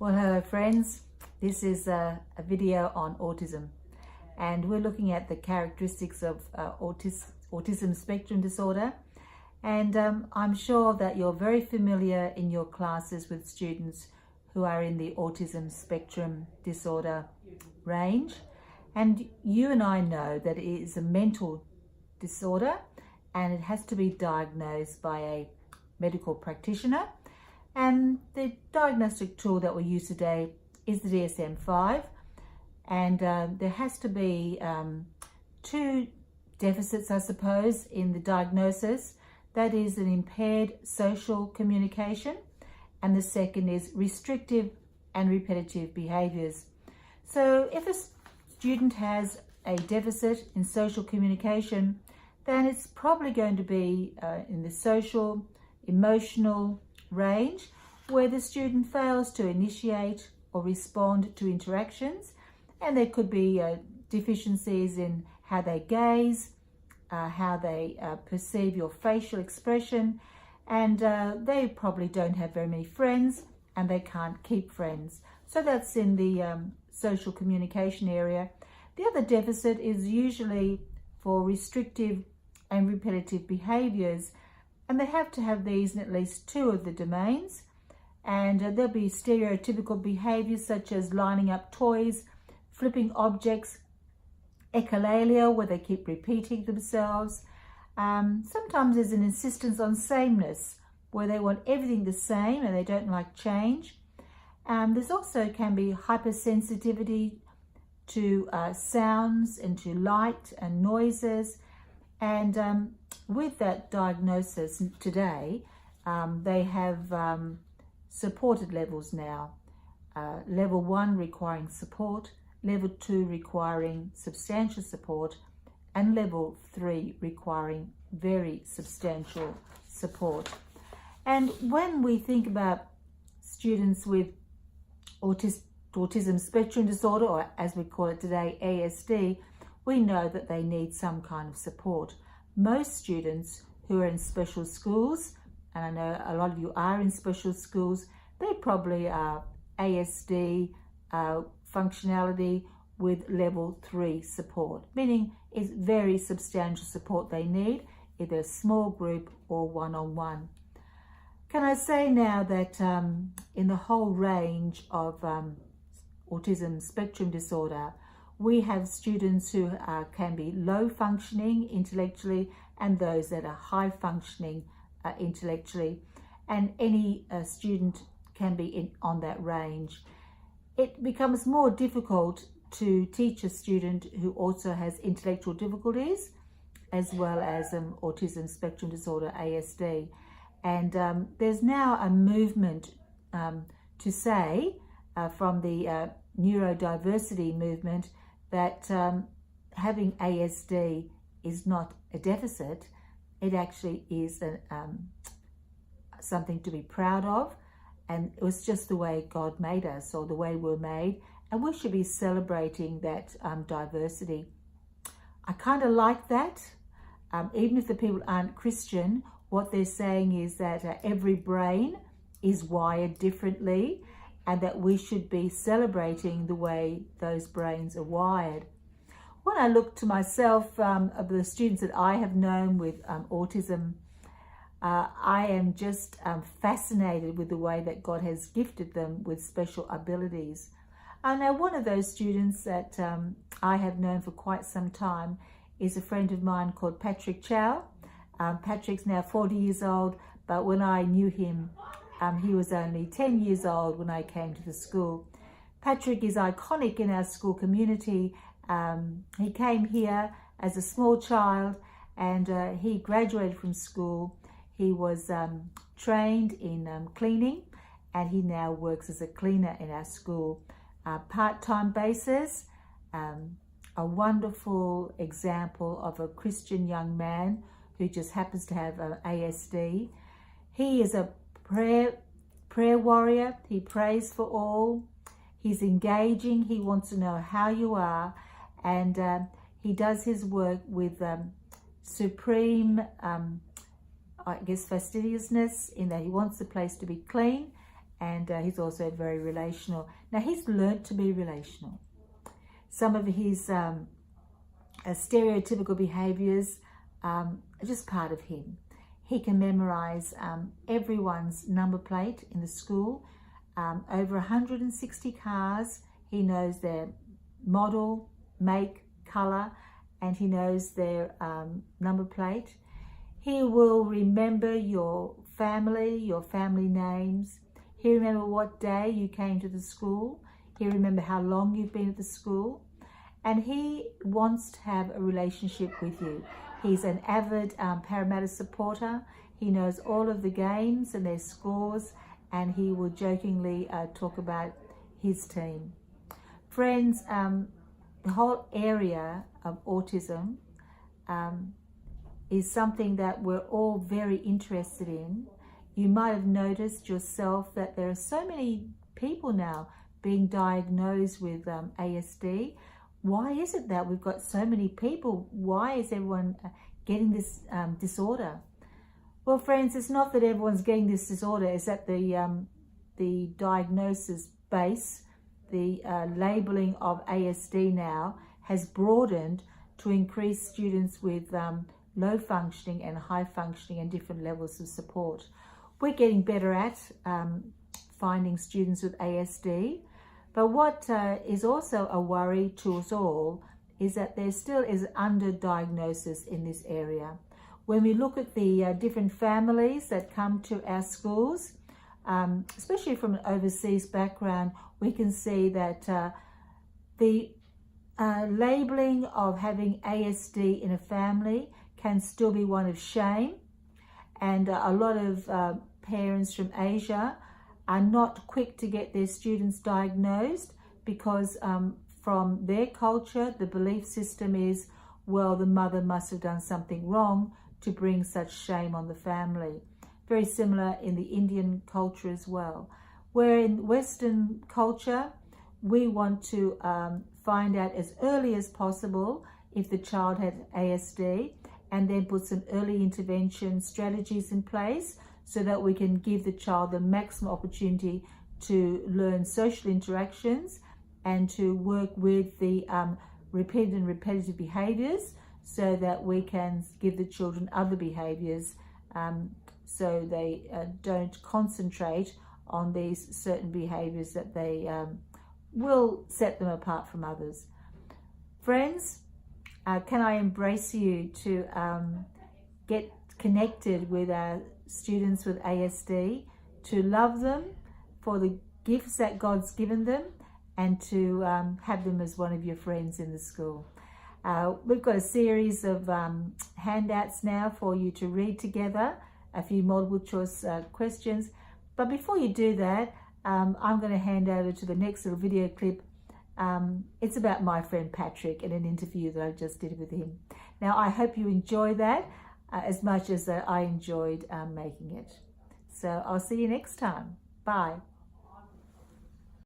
Well, hello friends. This is a video on autism, and we're looking at the characteristics of autism spectrum disorder. And I'm sure that you're very familiar in your classes with students who are in the autism spectrum disorder range. And you and I know that it is a mental disorder and it has to be diagnosed by a medical practitioner. And the diagnostic tool that we use today is the DSM-5, and there has to be two deficits, I suppose, in the diagnosis. That is an impaired social communication, and the second is restrictive and repetitive behaviours. So if a student has a deficit in social communication, then it's probably going to be in the social, emotional range, where the student fails to initiate or respond to interactions, and there could be deficiencies in how they gaze, how they perceive your facial expression, and they probably don't have very many friends and they can't keep friends. So that's in the social communication area. The other deficit is usually for restrictive and repetitive behaviours, and they have to have these in at least two of the domains. And there'll be stereotypical behaviours such as lining up toys, flipping objects, echolalia, where they keep repeating themselves. Sometimes there's an insistence on sameness, where they want everything the same and they don't like change. There's also can be hypersensitivity to sounds and to light and noises. And with that diagnosis today, they have supported levels now. Level 1 requiring support, level 2 requiring substantial support, and level 3 requiring very substantial support. And when we think about students with autism spectrum disorder, or as we call it today, ASD, we know that they need some kind of support. Most students who are in special schools, and I know a lot of you are in special schools, they probably are ASD functionality with level 3 support, meaning it's very substantial support they need, either a small group or one-on-one. Can I say now that in the whole range of autism spectrum disorder, we have students who can be low functioning intellectually and those that are high functioning intellectually, and any student can be on that range. It becomes more difficult to teach a student who also has intellectual difficulties as well as autism spectrum disorder, ASD. And there's now a movement to say from the neurodiversity movement that having ASD is not a deficit. It actually is something to be proud of, and it was just the way God made us, or the way we're made, and we should be celebrating that diversity. I kind of like that. Even if the people aren't Christian, what they're saying is that every brain is wired differently, and that we should be celebrating the way those brains are wired. When I look to myself, of the students that I have known with autism, I am just fascinated with the way that God has gifted them with special abilities. Now, one of those students that I have known for quite some time is a friend of mine called Patrick Chow. Patrick's now 40 years old, but when I knew him, he was only 10 years old when I came to the school. Patrick is iconic in our school community. He came here as a small child, and he graduated from school. He was trained in cleaning, and he now works as a cleaner in our school, part-time basis. A wonderful example of a Christian young man who just happens to have ASD. He is a prayer warrior. He prays for all. He's engaging. He wants to know how you are, and he does his work with supreme I guess fastidiousness, in that he wants the place to be clean and he's also very relational. Now, he's learnt to be relational. Some of his stereotypical behaviours are just part of him. He can memorise everyone's number plate in the school, over 160 cars. He knows their model, make, colour, and he knows their number plate. He will remember your family names. He'll remember what day you came to the school. He'll remember how long you've been at the school. And he wants to have a relationship with you. He's an avid Parramatta supporter. He knows all of the games and their scores, and he will jokingly talk about his team. Friends, the whole area of autism is something that we're all very interested in. You might have noticed yourself that there are so many people now being diagnosed with ASD. Why is it that we've got so many people? Why is everyone getting this disorder? Well, friends, it's not that everyone's getting this disorder. It's that the diagnosis base, the labelling of ASD now has broadened to increase students with low functioning and high functioning and different levels of support. We're getting better at finding students with ASD, but what is also a worry to us all is that there still is underdiagnosis in this area. When we look at the different families that come to our schools, especially from an overseas background, we can see that the labelling of having ASD in a family can still be one of shame, and a lot of parents from Asia are not quick to get their students diagnosed because from their culture, the belief system is, well, the mother must have done something wrong to bring such shame on the family. Very similar in the Indian culture as well. Where in Western culture, we want to find out as early as possible if the child had ASD, and then put some early intervention strategies in place so that we can give the child the maximum opportunity to learn social interactions and to work with the repeated and repetitive behaviours so that we can give the children other behaviours so they don't concentrate on these certain behaviours that they will set them apart from others. Friends, can I embrace you to get connected with our students with ASD, to love them for the gifts that God's given them, and to have them as one of your friends in the school. We've got a series of handouts now for you to read together, a few multiple choice questions. But before you do that, I'm going to hand over to the next little video clip. It's about my friend Patrick and an interview that I just did with him. Now, I hope you enjoy that as much as I enjoyed making it. So I'll see you next time. Bye.